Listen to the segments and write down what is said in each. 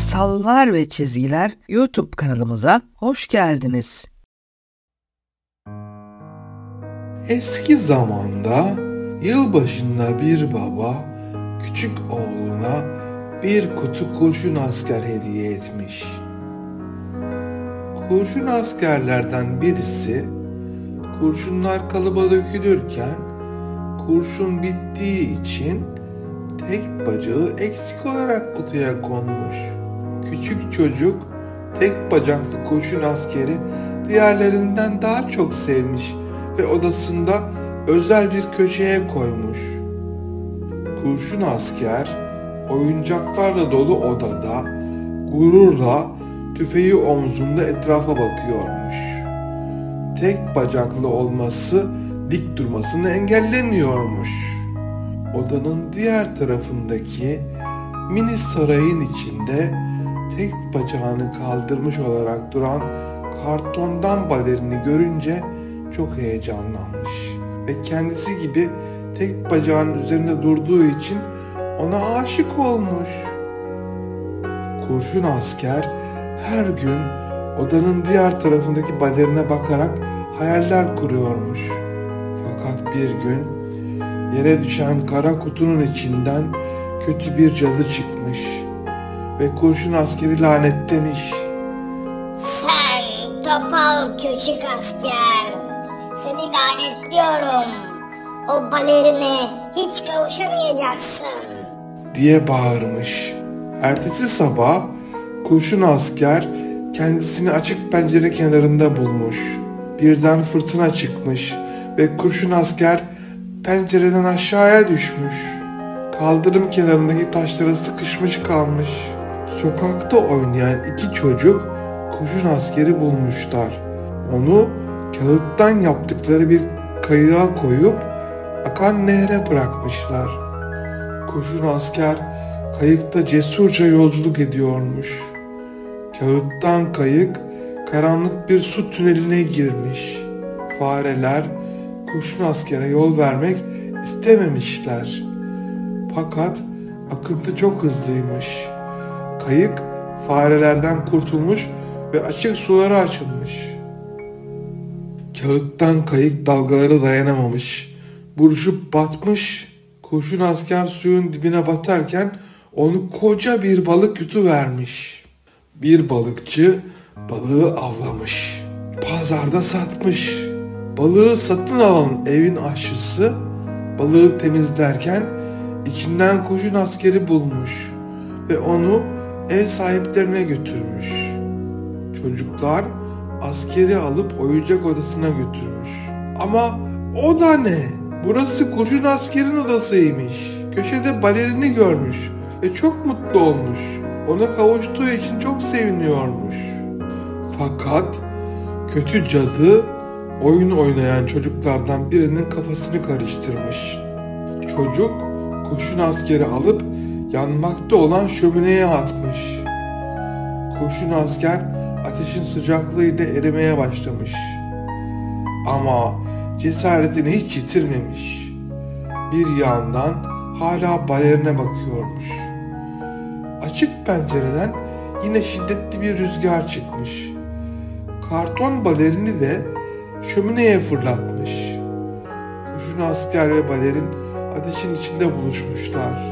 Masallar ve Çizgiler YouTube kanalımıza hoş geldiniz. Eski zamanda yılbaşında bir baba küçük oğluna bir kutu kurşun asker hediye etmiş. Kurşun askerlerden birisi kurşunlar kalıba dökülürken kurşun bittiği için tek bacağı eksik olarak kutuya konmuş. Küçük çocuk tek bacaklı kurşun askeri diğerlerinden daha çok sevmiş ve odasında özel bir köşeye koymuş. Kurşun asker oyuncaklarla dolu odada gururla tüfeği omzunda etrafa bakıyormuş. Tek bacaklı olması dik durmasını engellemiyormuş. Odanın diğer tarafındaki mini sarayın içinde tek bacağını kaldırmış olarak duran kartondan balerini görünce çok heyecanlanmış ve kendisi gibi tek bacağının üzerinde durduğu için ona aşık olmuş. Kurşun asker her gün odanın diğer tarafındaki balerine bakarak hayaller kuruyormuş. Fakat bir gün yere düşen kara kutunun içinden kötü bir cadı çıkmış ve kurşun askeri lanetlemiş. Sen topal küçük asker, seni lanetliyorum. O balerine hiç kavuşamayacaksın diye bağırmış. Ertesi sabah kurşun asker kendisini açık pencere kenarında bulmuş. Birden fırtına çıkmış ve kurşun asker pencereden aşağıya düşmüş. Kaldırım kenarındaki taşlara sıkışmış kalmış. Sokakta oynayan iki çocuk kurşun askeri bulmuşlar. Onu kağıttan yaptıkları bir kayığa koyup akan nehre bırakmışlar. Kurşun asker kayıkta cesurca yolculuk ediyormuş. Kağıttan kayık karanlık bir su tüneline girmiş. Fareler kurşun askere yol vermek istememişler. Fakat akıntı çok hızlıymış. Kayık farelerden kurtulmuş ve açık sulara açılmış. Kağıttan kayık dalgalara dayanamamış. Buruşup batmış. Kurşun asker suyun dibine batarken onu koca bir balık yutuvermiş. Bir balıkçı balığı avlamış. Pazarda satmış. Balığı satın alan evin aşçısı balığı temizlerken içinden kurşun askeri bulmuş ve onu ev sahiplerine götürmüş. Çocuklar askeri alıp oyuncak odasına götürmüş. Ama o da ne? Burası kurşun askerin odasıymış. Köşede balerini görmüş ve çok mutlu olmuş. Ona kavuştuğu için çok seviniyormuş. Fakat kötü cadı oyun oynayan çocuklardan birinin kafasını karıştırmış. Çocuk kurşun askeri alıp yanmakta olan şömineye atmış. Kurşun asker ateşin sıcaklığıyla erimeye başlamış. Ama cesaretini hiç yitirmemiş. Bir yandan hala balerine bakıyormuş. Açık pencereden yine şiddetli bir rüzgar çıkmış. Karton balerini de şömineye fırlatmış. Kurşun asker ve balerin ateşin içinde buluşmuşlar.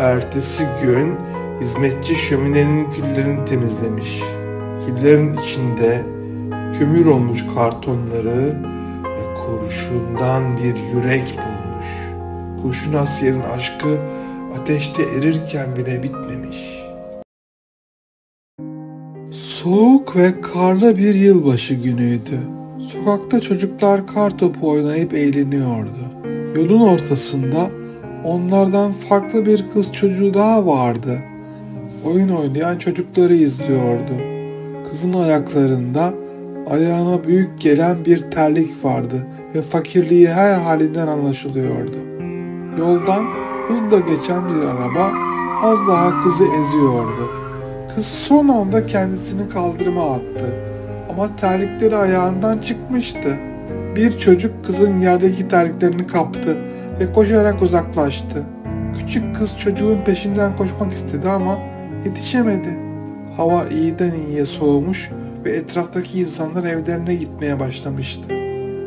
Ertesi gün hizmetçi şöminenin küllerini temizlemiş. Küllerin içinde kömür olmuş kartonları ve kurşundan bir yürek bulmuş. Kurşun askerin aşkı ateşte erirken bile bitmemiş. Soğuk ve karlı bir yılbaşı günüydü. Sokakta çocuklar kartopu oynayıp eğleniyordu. Yolun ortasında onlardan farklı bir kız çocuğu daha vardı. Oyun oynayan çocukları izliyordu. Kızın ayaklarında ayağına büyük gelen bir terlik vardı ve fakirliği her halinden anlaşılıyordu. Yoldan hızla geçen bir araba az daha kızı eziyordu. Kız son anda kendisini kaldırıma attı ama terlikleri ayağından çıkmıştı. Bir çocuk kızın yerdeki terliklerini kaptı ve koşarak uzaklaştı. Küçük kız çocuğun peşinden koşmak istedi ama yetişemedi. Hava iyiden iyiye soğumuş ve etraftaki insanlar evlerine gitmeye başlamıştı.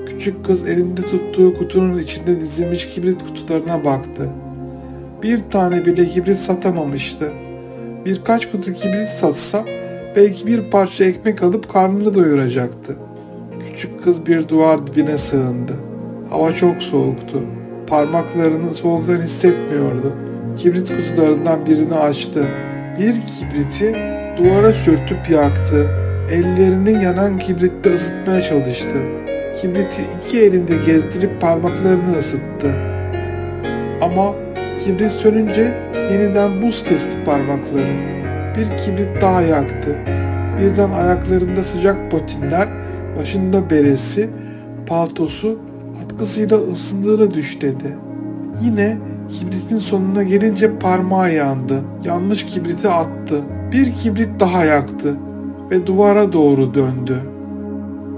Küçük kız elinde tuttuğu kutunun içinde dizilmiş kibrit kutularına baktı. Bir tane bile kibrit satamamıştı. Birkaç kutu kibrit satsa belki bir parça ekmek alıp karnını doyuracaktı. Küçük kız bir duvar dibine sığındı. Hava çok soğuktu. Parmaklarını soğuktan hissetmiyordu. Kibrit kutularından birini açtı. Bir kibriti duvara sürtüp yaktı. Ellerini yanan kibritle ısıtmaya çalıştı. Kibriti iki elinde gezdirip parmaklarını ısıttı. Ama kibrit sönünce yeniden buz kesti parmakları. Bir kibrit daha yaktı. Birden ayaklarında sıcak botinler, başında beresi, paltosu atkısıyla ısındığını düş dedi. Yine kibritin sonuna gelince parmağı yandı. Yanlış kibriti attı. Bir kibrit daha yaktı ve duvara doğru döndü.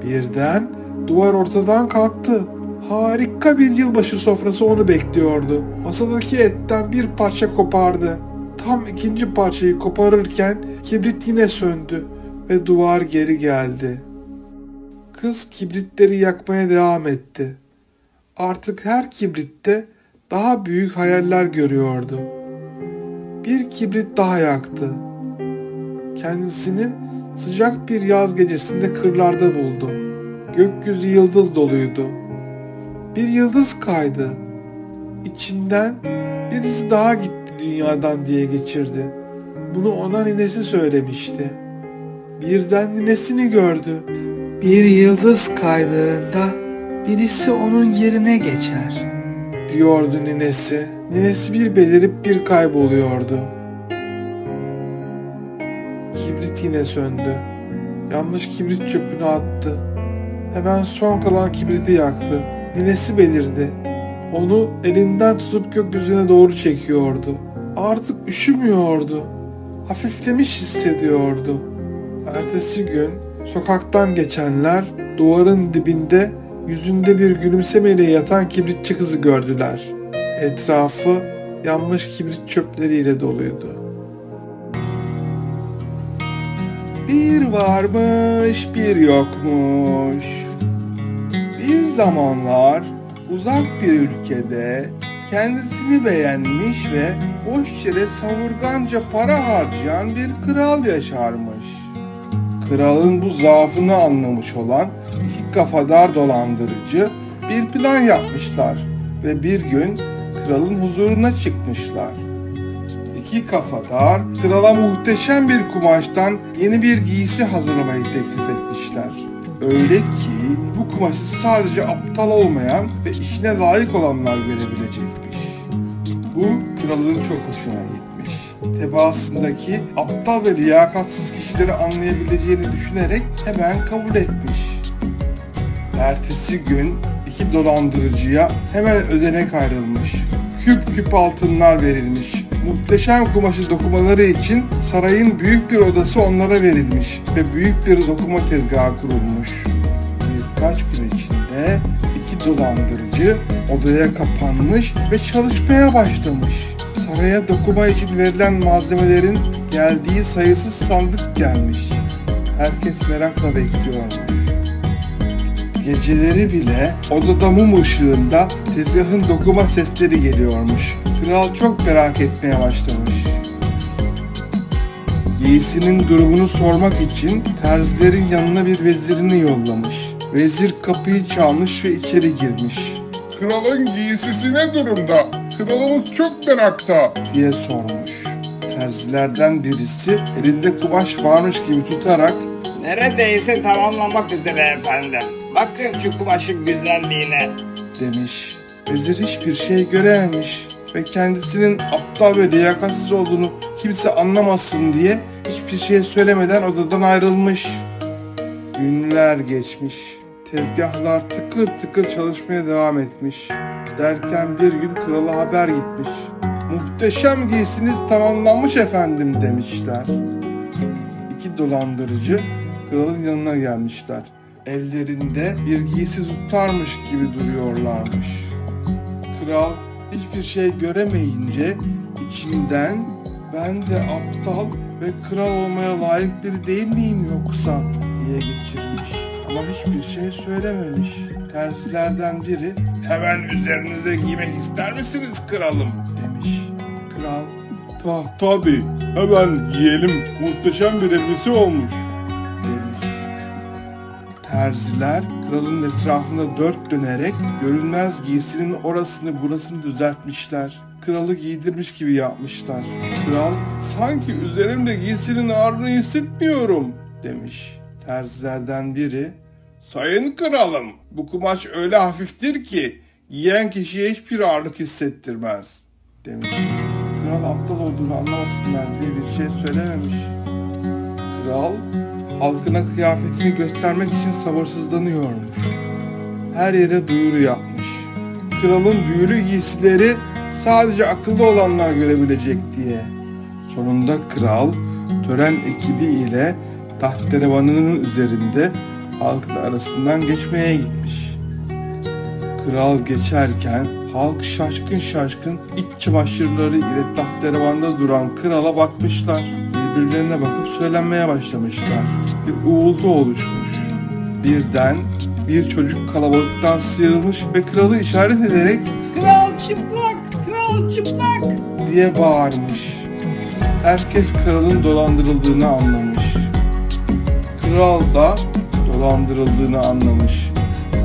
Birden duvar ortadan kalktı. Harika bir yılbaşı sofrası onu bekliyordu. Masadaki etten bir parça kopardı. Tam ikinci parçayı koparırken kibrit yine söndü ve duvar geri geldi. Kız kibritleri yakmaya devam etti. Artık her kibritte daha büyük hayaller görüyordu. Bir kibrit daha yaktı. Kendisini sıcak bir yaz gecesinde kırlarda buldu. Gökyüzü yıldız doluydu. Bir yıldız kaydı. İçinden birisi daha gitti dünyadan diye geçirdi. Bunu ona ninesi söylemişti. Birden ninesini gördü. Bir yıldız kaydığında birisi onun yerine geçer, diyordu ninesi. Ninesi bir belirip bir kayboluyordu. Kibrit yine söndü. Yanlış kibrit çöpünü attı. Hemen son kalan kibriti yaktı. Ninesi belirdi. Onu elinden tutup gökyüzüne doğru çekiyordu. Artık üşümüyordu. Hafiflemiş hissediyordu. Ertesi gün sokaktan geçenler duvarın dibinde yüzünde bir gülümsemeyle yatan kibritçi kızı gördüler. Etrafı yanmış kibrit çöpleriyle doluydu. Bir varmış bir yokmuş. Bir zamanlar uzak bir ülkede kendisini beğenmiş ve boş yere savurganca para harcayan bir kral yaşarmış. Kralın bu zaafını anlamış olan iki kafadar dolandırıcı bir plan yapmışlar ve bir gün kralın huzuruna çıkmışlar. İki kafadar krala muhteşem bir kumaştan yeni bir giysi hazırlamayı teklif etmişler. Öyle ki bu kumaşı sadece aptal olmayan ve işine layık olanlar görebilecekmiş. Bu kralın çok hoşuna gitmiş. Tebaasındaki aptal ve liyakatsız kişileri anlayabileceğini düşünerek hemen kabul etmiş. Ertesi gün iki dolandırıcıya hemen ödenek ayrılmış. Küp küp altınlar verilmiş. Muhteşem kumaşı dokumaları için sarayın büyük bir odası onlara verilmiş ve büyük bir dokuma tezgahı kurulmuş. Birkaç gün içinde iki dolandırıcı odaya kapanmış ve çalışmaya başlamış. Saraya dokuma için verilen malzemelerin geldiği sayısız sandık gelmiş. Herkes merakla bekliyormuş. Geceleri bile odada mum ışığında tezgahın dokuma sesleri geliyormuş. Kral çok merak etmeye başlamış. Giysinin durumunu sormak için terzilerin yanına bir vezirini yollamış. Vezir kapıyı çalmış ve içeri girmiş. "Kralın giysisi ne durumda? Kralımız çok merakta," diye sormuş. Terzilerden birisi elinde kumaş varmış gibi tutarak "Neredeyse tamamlamak üzere efendim. Bakın şu kumaşın güzelliğine," demiş. Vezir hiçbir şey görememiş ve kendisinin aptal ve liyakatsiz olduğunu kimse anlamasın diye hiçbir şey söylemeden odadan ayrılmış. Günler geçmiş. Tezgahlar tıkır tıkır çalışmaya devam etmiş. Derken bir gün krala haber gitmiş. "Muhteşem giysiniz tamamlanmış efendim," demişler. İki dolandırıcı kralın yanına gelmişler. Ellerinde bir giysi tutarmış gibi duruyorlarmış. Kral hiçbir şey göremeyince içinden ben de aptal ve kral olmaya layık biri değil miyim yoksa diye geçirmiş. Ama hiçbir şey söylememiş. Terzilerden biri Hemen üzerinize giymek ister misiniz kralım? demiş. Kral Tabii, hemen giyelim, muhteşem bir elbise olmuş. demiş. Terziler kralın etrafında dört dönerek görünmez giysinin orasını burasını düzeltmişler. Kralı giydirmiş gibi yapmışlar. Kral sanki üzerimde giysinin ağırlığını hissetmiyorum demiş. Terzilerden biri Sayın kralım, bu kumaş öyle hafiftir ki giyen kişiye hiçbir ağırlık hissettirmez. demiş. Kral aptal olduğunu anlamasınlar diye bir şey söylememiş. Kral halkına kıyafetini göstermek için sabırsızlanıyormuş. Her yere duyuru yapmış. Kralın büyülü giysileri sadece akıllı olanlar görebilecek diye. Sonunda kral tören ekibi ile tahterevanının üzerinde halkın arasından geçmeye gitmiş. Kral geçerken halk şaşkın şaşkın iç çamaşırları ile tahterevanda duran krala bakmışlar. Birbirlerine bakıp söylenmeye başlamışlar. Bir uğultu oluşmuş. Birden bir çocuk kalabalıktan sıyrılmış ve kralı işaret ederek Kral çıplak! Kral çıplak! diye bağırmış. Herkes kralın dolandırıldığını anlamış. Kral da dolandırıldığını anlamış.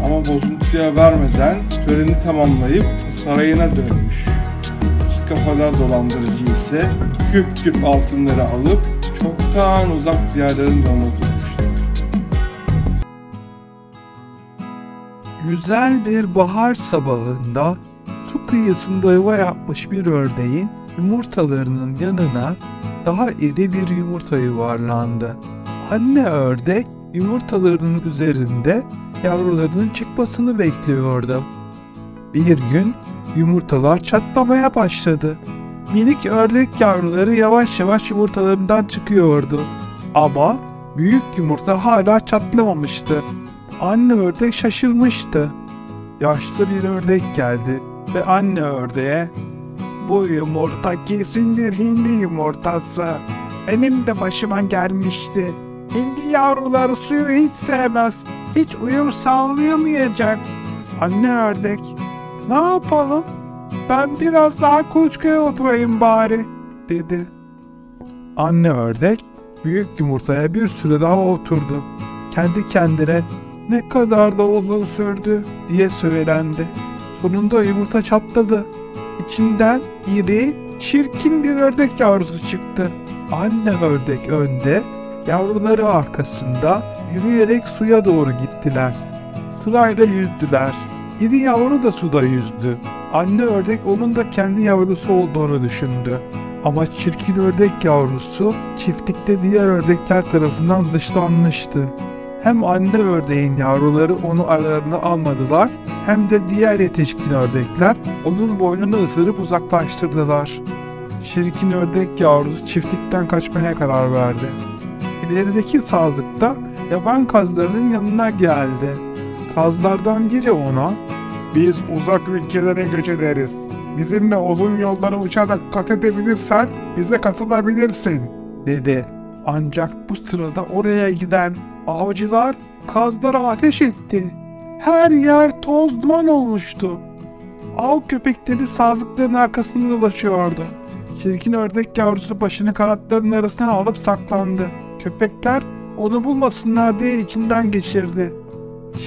Ama bozuntuya vermeden töreni tamamlayıp sarayına dönmüş. İki kafalar dolandırıcı ise küp küp altınları alıp çoktan uzak diyarların yolunu tutmuşlar. Güzel bir bahar sabahında su kıyısında yuva yapmış bir ördeğin yumurtalarının yanına daha iri bir yumurta yuvarlandı. Anne ördek yumurtalarının üzerinde yavrularının çıkmasını bekliyordu. Bir gün yumurtalar çatlamaya başladı. Minik ördek yavruları yavaş yavaş yumurtalarından çıkıyordu. Ama büyük yumurta hala çatlamamıştı. Anne ördek şaşırmıştı. Yaşlı bir ördek geldi ve anne ördeğe "Bu yumurta kesin bir hindi yumurtası. Benim de başıma gelmişti. Hindi yavruları suyu hiç sevmez. Hiç uyum sağlayamayacak." Anne ördek "Ne yapalım? Ben biraz daha kuluçkaya oturayım bari," dedi. Anne ördek büyük yumurtaya bir süre daha oturdu. Kendi kendine "Ne kadar da uzun sürdü," diye söylendi. Sonunda yumurta çatladı. İçinden iri, çirkin bir ördek yavrusu çıktı. Anne ördek önde, yavruları arkasında yürüyerek suya doğru gittiler. Sırayla yüzdüler. İri yavru da suda yüzdü. Anne ördek onun da kendi yavrusu olduğunu düşündü. Ama çirkin ördek yavrusu çiftlikte diğer ördekler tarafından dışlanmıştı. Hem anne ördeğin yavruları onu aralarına almadılar, hem de diğer yetişkin ördekler onun boynunu ısırıp uzaklaştırdılar. Çirkin ördek yavrusu çiftlikten kaçmaya karar verdi. İlerideki sazlıkta yaban kazlarının yanına geldi. Kazlardan biri ona Biz uzak ülkelere göç ederiz. Bizimle uzun yollara uçarak kat edebilirsen bize katılabilirsin," dedi. Ancak bu sırada oraya giden avcılar kazlara ateş etti. Her yer toz duman olmuştu. Av köpekleri sazlıkların arkasında dolaşıyordu. Çirkin ördek yavrusu başını kanatlarının arasına alıp saklandı. Köpekler onu bulmasınlar diye içinden geçirdi.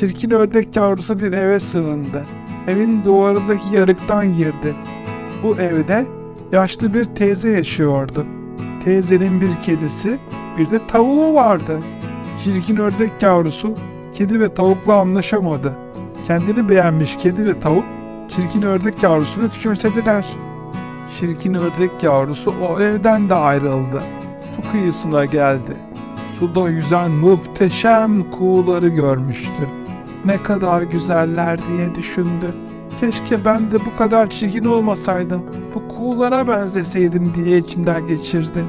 Çirkin ördek yavrusu bir eve sığındı. Evin duvarındaki yarıktan girdi. Bu evde yaşlı bir teyze yaşıyordu. Teyzenin bir kedisi, bir de tavuğu vardı. Çirkin ördek yavrusu kedi ve tavukla anlaşamadı. Kendini beğenmiş kedi ve tavuk çirkin ördek yavrusunu küçümsediler. Çirkin ördek yavrusu o evden de ayrıldı. Su kıyısına geldi. Suda yüzen muhteşem kuğuları görmüştü. Ne kadar güzeller diye düşündü. Keşke ben de bu kadar çirkin olmasaydım, bu kuğulara benzeseydim diye içinden geçirdi.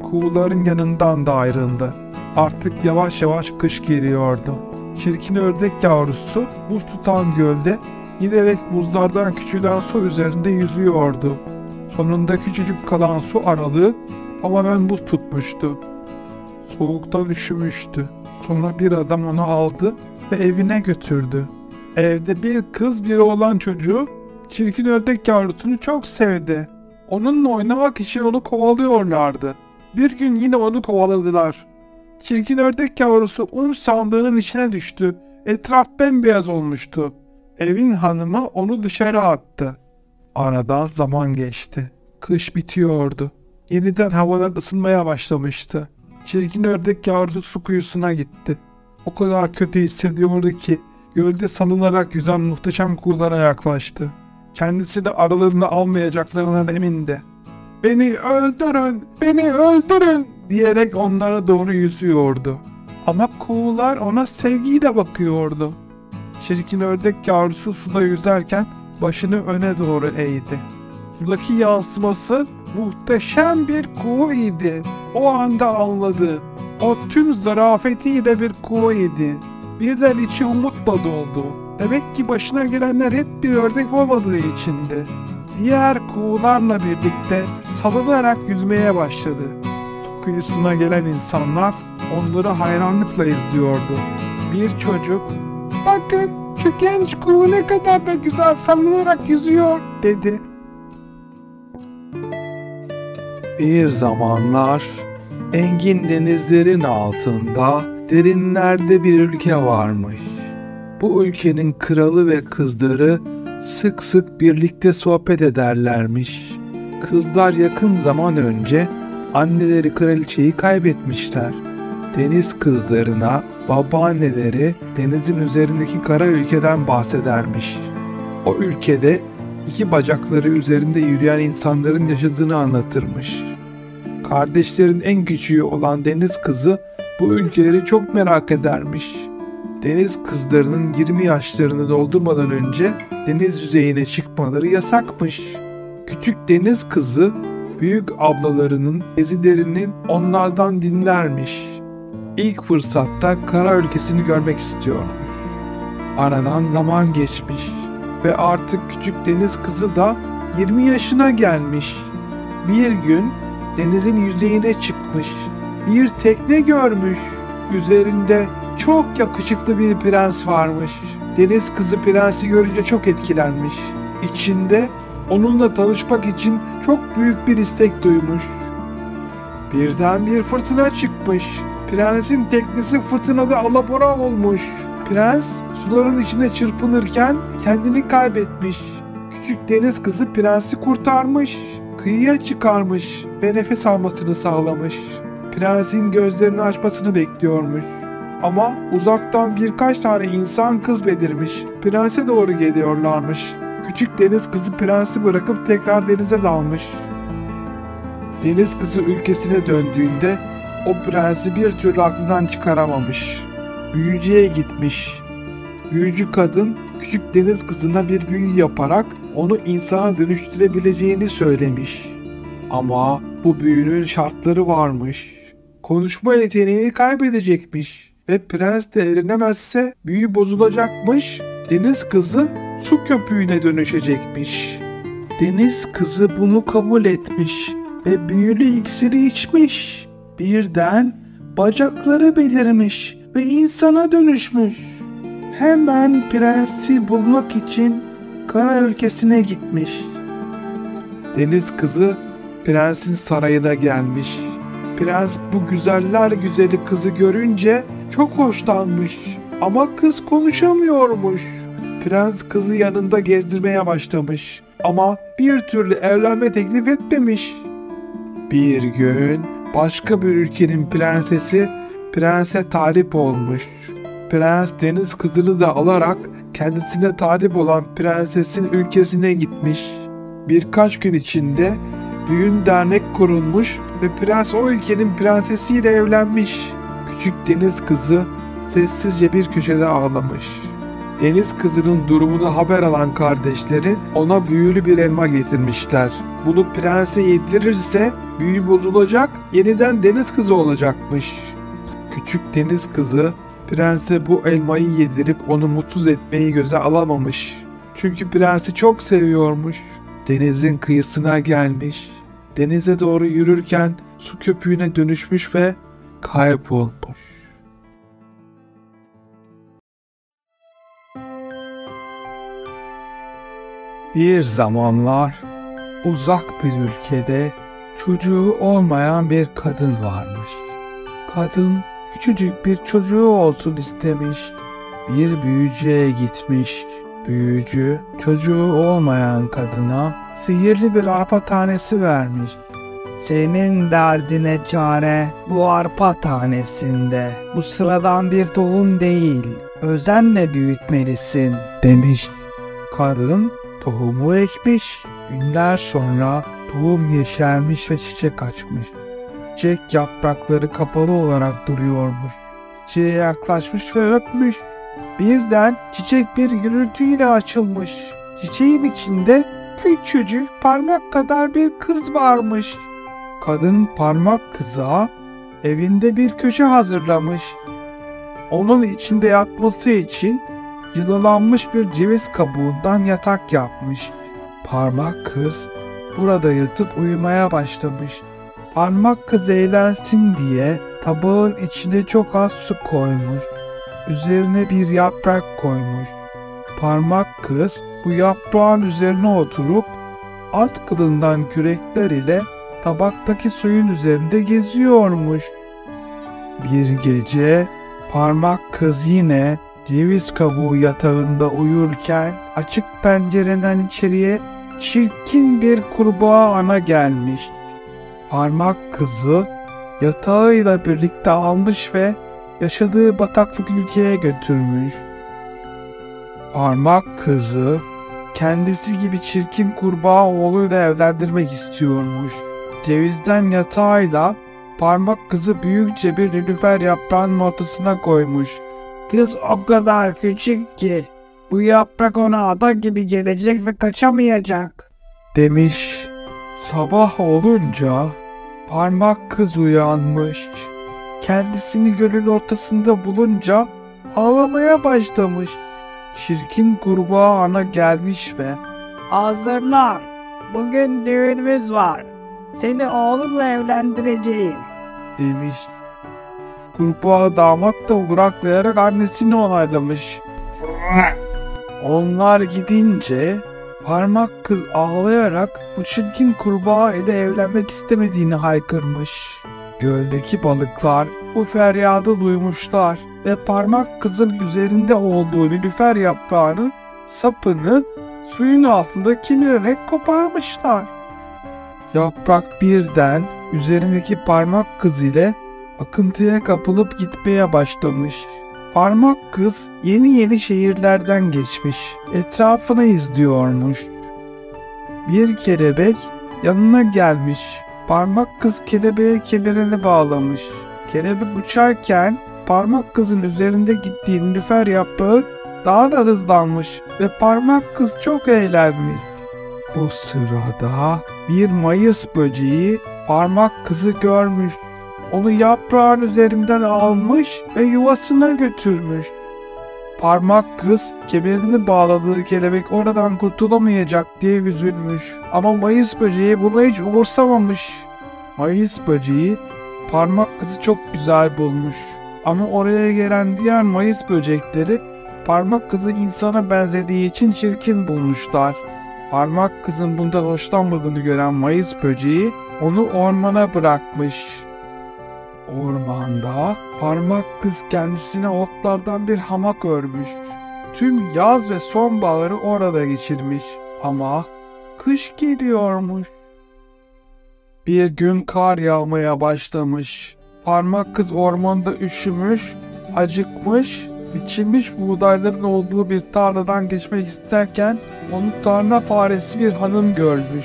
Kuğuların yanından da ayrıldı. Artık yavaş yavaş kış geliyordu. Çirkin ördek yavrusu buz tutan gölde Giderek buzlardan küçülen su üzerinde yüzüyordu. Sonunda küçücük kalan su aralığı tamamen buz tutmuştu. Soğuktan üşümüştü. Sonra bir adam onu aldı ve evine götürdü. Evde bir kız bir oğlan çocuğu çirkin ördek yavrusunu çok sevdi. Onunla oynamak için onu kovalıyorlardı. Bir gün yine onu kovaladılar. Çirkin ördek yavrusu un sandığının içine düştü. Etraf bembeyaz olmuştu. Evin hanımı onu dışarı attı. Aradan zaman geçti. Kış bitiyordu. Yeniden havalar ısınmaya başlamıştı. Çirkin ördek yavrusu su kuyusuna gitti. O kadar kötü hissediyordu ki gölde salınarak yüzen muhteşem kuğulara yaklaştı. Kendisini aralarına almayacaklarından emindi. "Beni öldürün, beni öldürün!" diyerek onlara doğru yüzüyordu. Ama kuğular ona sevgiyle bakıyordu. Çirkin ördek yavrusu suda yüzerken başını öne doğru eğdi. Sudaki yansıması muhteşem bir kuğu idi. O anda anladı. O tüm zarafetiyle bir kuğu idi. Birden içi umutla doldu. Demek ki başına gelenler hep bir ördek olmadığı içindi. Diğer kuğularla birlikte salınarak yüzmeye başladı. Su kıyısına gelen insanlar onları hayranlıkla izliyordu. Bir çocuk, "Bakın şu genç kuğu ne kadar da güzel salınarak yüzüyor," dedi. Bir zamanlar engin denizlerin altında derinlerde bir ülke varmış. Bu ülkenin kralı ve kızları sık sık birlikte sohbet ederlermiş. Kızlar yakın zaman önce anneleri kraliçeyi kaybetmişler. Deniz kızlarına babaanneleri denizin üzerindeki kara ülkeden bahsedermiş. O ülkede iki bacakları üzerinde yürüyen insanların yaşadığını anlatırmış. Kardeşlerin en küçüğü olan deniz kızı bu ülkeleri çok merak edermiş. Deniz kızlarının 20 yaşlarını doldurmadan önce deniz yüzeyine çıkmaları yasakmış. Küçük deniz kızı büyük ablalarının gezilerini onlardan dinlermiş. İlk fırsatta kara ülkesini görmek istiyormuş. Aradan zaman geçmiş ve artık küçük deniz kızı da 20 yaşına gelmiş. Bir gün denizin yüzeyine çıkmış. Bir tekne görmüş. Üzerinde çok yakışıklı bir prens varmış. Deniz kızı prensi görünce çok etkilenmiş. İçinde onunla tanışmak için çok büyük bir istek duymuş. Birden bir fırtına çıkmış. Prensin teknesi fırtınada alabora olmuş. Prens suların içinde çırpınırken kendini kaybetmiş. Küçük deniz kızı prensi kurtarmış. Kıyıya çıkarmış ve nefes almasını sağlamış. Prensin gözlerini açmasını bekliyormuş. Ama uzaktan birkaç tane insan kız belirmiş. Prense doğru geliyorlarmış. Küçük deniz kızı prensi bırakıp tekrar denize dalmış. Deniz kızı ülkesine döndüğünde o prensi bir türlü aklından çıkaramamış. Büyücüye gitmiş. Büyücü kadın küçük deniz kızına bir büyü yaparak onu insana dönüştürebileceğini söylemiş. Ama bu büyünün şartları varmış. Konuşma yeteneğini kaybedecekmiş ve prens de eğlenemezse büyü bozulacakmış. Deniz kızı su köpüğüne dönüşecekmiş. Deniz kızı bunu kabul etmiş ve büyülü iksiri içmiş. Birden bacakları belirmiş ve insana dönüşmüş. Hemen prensi bulmak için kara ülkesine gitmiş. Deniz kızı prensin sarayına gelmiş. Prens bu güzeller güzeli kızı görünce çok hoşlanmış. Ama kız konuşamıyormuş. Prens kızı yanında gezdirmeye başlamış. Ama bir türlü evlenme teklif etmemiş. Bir gün başka bir ülkenin prensesi prense talip olmuş. Prens deniz kızını da alarak kendisine talip olan prensesin ülkesine gitmiş. Birkaç gün içinde düğün dernek kurulmuş ve prens o ülkenin prensesiyle evlenmiş. Küçük deniz kızı sessizce bir köşede ağlamış. Deniz kızının durumunu haber alan kardeşleri ona büyülü bir elma getirmişler. Bunu prense yedirirse büyü bozulacak, yeniden deniz kızı olacakmış. Küçük deniz kızı prense bu elmayı yedirip onu mutsuz etmeyi göze alamamış. Çünkü prensi çok seviyormuş. Denizin kıyısına gelmiş. Denize doğru yürürken su köpüğüne dönüşmüş ve kaybolmuş. Bir zamanlar uzak bir ülkede çocuğu olmayan bir kadın varmış. Kadın küçücük bir çocuğu olsun istemiş. Bir büyücüye gitmiş. Büyücü çocuğu olmayan kadına sihirli bir arpa tanesi vermiş. Senin derdine çare bu arpa tanesinde. Bu sıradan bir tohum değil. Özenle büyütmelisin demiş. Kadın tohumu ekmiş. Günler sonra tohum yeşermiş ve çiçek açmış. Çiçek yaprakları kapalı olarak duruyormuş. Çiçeğe yaklaşmış ve öpmüş. Birden çiçek bir gürültüyle açılmış. Çiçeğin içinde küçücük parmak kadar bir kız varmış. Kadın parmak kıza evinde bir köşe hazırlamış. Onun içinde yatması için yılalanmış bir ceviz kabuğundan yatak yapmış. Parmak kız burada yatıp uyumaya başlamış. Parmak kız eğlensin diye tabağın içine çok az su koymuş. Üzerine bir yaprak koymuş. Parmak kız bu yaprağın üzerine oturup at kılından kürekler ile tabaktaki suyun üzerinde geziyormuş. Bir gece parmak kız yine ceviz kabuğu yatağında uyurken açık pencereden içeriye çirkin bir kurbağa ana gelmiş. Parmak kızı yatağıyla birlikte almış ve yaşadığı bataklık ülkeye götürmüş. Parmak kızı kendisi gibi çirkin kurbağa oğluyla evlendirmek istiyormuş. Cevizden yatağıyla parmak kızı büyükçe bir nilüfer yaprağının ortasına koymuş. Kız o kadar küçük ki bu yaprak ona ada gibi gelecek ve kaçamayacak demiş. Sabah olunca parmak kız uyanmış. Kendisini gölün ortasında bulunca ağlamaya başlamış. Çirkin kurbağa ana gelmiş ve "Hazırlan, bugün düğünümüz var. Seni oğlumla evlendireceğim" demiş. Kurbağa damat da duraklayarak annesini onaylamış. Onlar gidince parmak kız ağlayarak bu çirkin kurbağa ile evlenmek istemediğini haykırmış. Göldeki balıklar bu feryadı duymuşlar ve parmak kızın üzerinde olduğu nilüfer yaprağının sapını suyun altında kemirerek koparmışlar. Yaprak birden üzerindeki parmak kız ile akıntıya kapılıp gitmeye başlamış. Parmak kız yeni şehirlerden geçmiş, etrafını izliyormuş. Bir kelebek yanına gelmiş. Parmak kız kelebeğe kemerini bağlamış. Kelebek uçarken parmak kızın üzerinde gittiği nilüfer yaprağı daha da hızlanmış ve parmak kız çok eğlenmiş. Bu sırada bir mayıs böceği parmak kızı görmüş. Onu yaprağın üzerinden almış ve yuvasına götürmüş. Parmak kız kemerini bağladığı kelebek oradan kurtulamayacak diye üzülmüş. Ama mayıs böceği bunu hiç umursamamış. Mayıs böceği parmak kızı çok güzel bulmuş. Ama oraya gelen diğer mayıs böcekleri parmak kızı insana benzediği için çirkin bulmuşlar. Parmak kızın bundan hoşlanmadığını gören mayıs böceği onu ormana bırakmış. Ormanda parmak kız kendisine otlardan bir hamak örmüş. Tüm yaz ve sonbaharı orada geçirmiş. Ama kış geliyormuş. Bir gün kar yağmaya başlamış. Parmak kız ormanda üşümüş, acıkmış, biçilmiş buğdayların olduğu bir tarladan geçmek isterken onu tarla faresi bir hanım görmüş.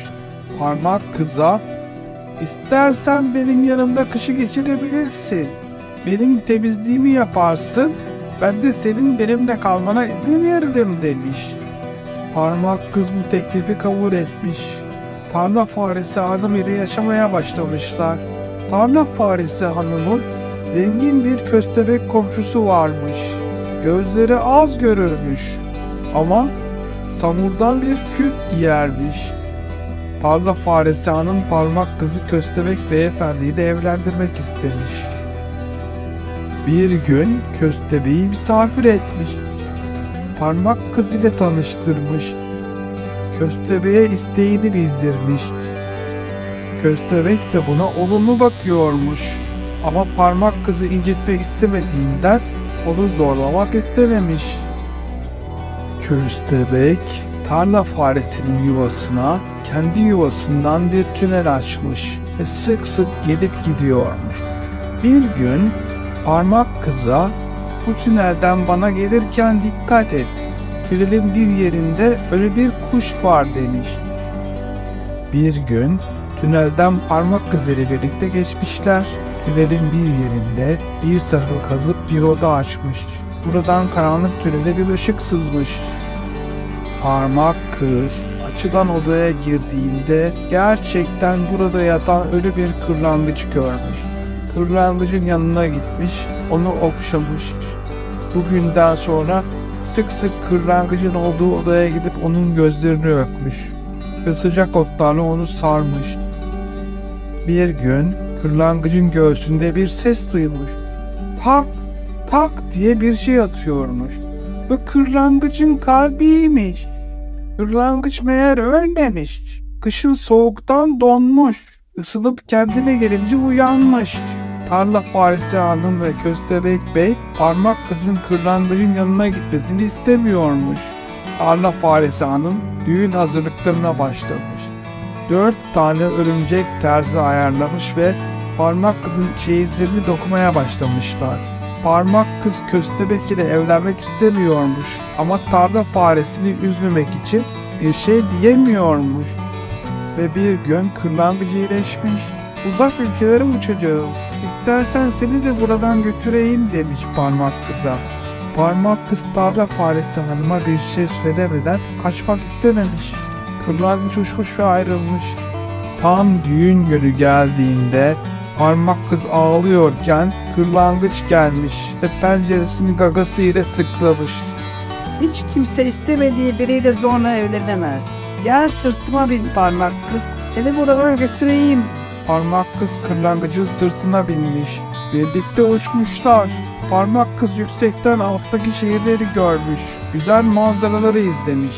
Parmak kıza "İstersen benim yanımda kışı geçirebilirsin. Benim temizliğimi yaparsın, ben de senin benimle kalmana izin veririm" demiş. Parmak kız bu teklifi kabul etmiş. Tarla faresi hanım ile yaşamaya başlamışlar. Tarla faresi hanımın zengin bir köstebek komşusu varmış. Gözleri az görürmüş ama samurdan bir kürk giyermiş. Tarla faresi hanım parmak kızı Köstebek beyefendiyi de evlendirmek istemiş. Bir gün Köstebek'i misafir etmiş. Parmak kız ile tanıştırmış. Köstebek'e isteğini bildirmiş. Köstebek de buna olumlu bakıyormuş. Ama parmak kızı incitmek istemediğinden onu zorlamak istememiş. Köstebek tarla faresinin yuvasına kendi yuvasından bir tünel açmış ve sık sık gelip gidiyormuş. Bir gün parmak kıza bu tünelden bana gelirken dikkat et. Tünelin bir yerinde öyle bir kuş var demiş. Bir gün tünelden parmak kız ile birlikte geçmişler. Tünelin bir yerinde bir tarafı kazıp bir oda açmış. Buradan karanlık tünele bir ışık sızmış. Parmak kız açılan odaya girdiğinde gerçekten burada yatan ölü bir kırlangıç görmüş. Kırlangıcın yanına gitmiş, onu okşamış. Bugünden sonra sık sık kırlangıcın olduğu odaya gidip onun gözlerini öpmüş ve sıcak otlarla onu sarmış. Bir gün kırlangıcın göğsünde bir ses duymuş. Tak, tak diye bir şey atıyormuş. Bu kırlangıcın kalbiymiş. Kırlangıç meğer ölmemiş. Kışın soğuktan donmuş. Isınıp kendine gelince uyanmış. Tarla faresi hanım ve Köstebek Bey parmak kızın kırlangıcın yanına gitmesini istemiyormuş. Tarla faresi hanım düğün hazırlıklarına başlamış. 4 tane örümcek terzi ayarlamış ve parmak kızın çeyizlerini dokumaya başlamışlar. Parmak kız Köstebek ile evlenmek istemiyormuş ama tarla faresini üzmemek için bir şey diyemiyormuş. Ve bir gün kırlangıç iyileşmiş. Uzak ülkelere uçacağım. İstersen seni de buradan götüreyim demiş parmak kıza. Parmak kız tarla faresi hanıma bir şey söylemeden kaçmak istememiş. Kırlangıç uçmuş ve ayrılmış. Tam düğün günü geldiğinde parmak kız ağlıyorken kırlangıç gelmiş ve penceresini gagasıyla tıklamış. Hiç kimse istemediği biriyle zorla evlenemez. Gel sırtıma bin parmak kız, seni buradan götüreyim. Parmak kız kırlangıcın sırtına binmiş. Birlikte uçmuşlar. Parmak kız yüksekten alttaki şehirleri görmüş. Güzel manzaraları izlemiş.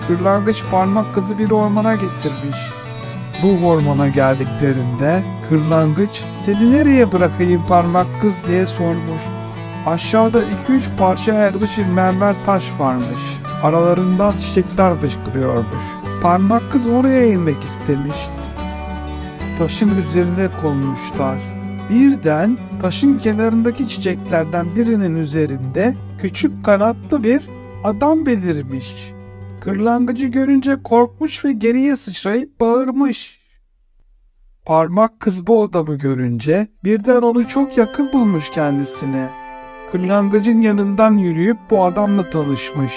Kırlangıç parmak kızı bir ormana getirmiş. Bu ormana geldiklerinde kırlangıç "Seni nereye bırakayım parmak kız?" diye sormuş. Aşağıda 2-3 parça ayrılmış bir mermer taş varmış. Aralarından çiçekler fışkırıyormuş. Parmak kız oraya inmek istemiş. Taşın üzerine konmuşlar. Birden taşın kenarındaki çiçeklerden birinin üzerinde küçük kanatlı bir adam belirmiş. Kırlangıcı görünce korkmuş ve geriye sıçrayıp bağırmış. Parmak kız bu adamı görünce birden onu çok yakın bulmuş kendisine. Kırlangıcın yanından yürüyüp bu adamla tanışmış.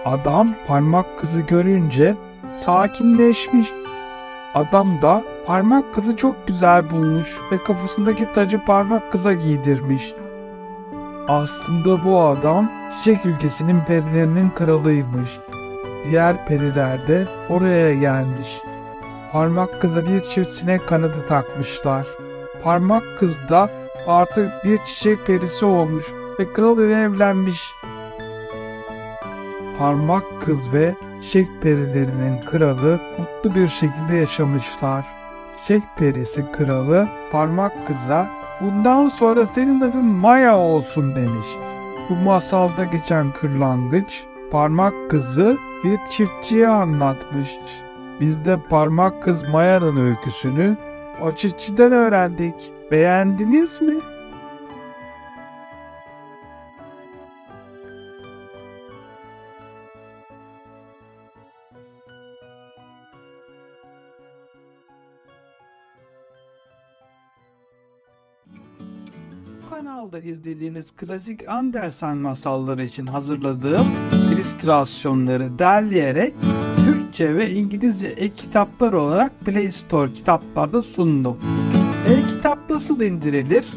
Adam parmak kızı görünce sakinleşmiş. Adam da parmak kızı çok güzel bulmuş ve kafasındaki tacı parmak kıza giydirmiş. Aslında bu adam çiçek ülkesinin perilerinin kralıymış. Diğer periler de oraya gelmiş. Parmak kıza bir çift sinek kanadı takmışlar. Parmak kız da artık bir çiçek perisi olmuş ve kral ile evlenmiş. Parmak kız ve çiçek perilerinin kralı mutlu bir şekilde yaşamışlar. Çiçek perisi kralı parmak kıza "Bundan sonra senin adın Maya olsun" demiş. Bu masalda geçen kırlangıç parmak kızı bir çiftçiye anlatmış. Biz de parmak kız Maya'nın öyküsünü o çiftçiden öğrendik. Beğendiniz mi? Bu kanalda izlediğiniz klasik Andersen masalları için hazırladığım illüstrasyonları derleyerek Türkçe ve İngilizce e-kitaplar olarak Play Store kitaplarda sundum. E-kitap nasıl indirilir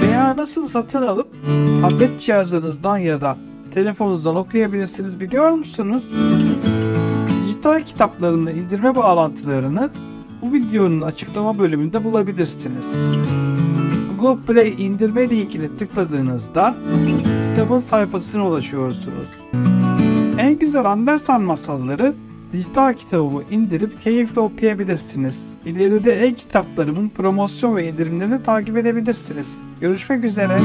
veya nasıl satın alıp tablet cihazınızdan ya da telefonunuzdan okuyabilirsiniz biliyor musunuz? dijital kitaplarının indirme bağlantılarını bu videonun açıklama bölümünde bulabilirsiniz. Google Play indirme linkine tıkladığınızda kitabın sayfasına ulaşıyorsunuz. En güzel Andersen masalları dijital kitabımı indirip keyifle okuyabilirsiniz. İleride e-kitaplarımın promosyon ve indirimlerini takip edebilirsiniz. Görüşmek üzere.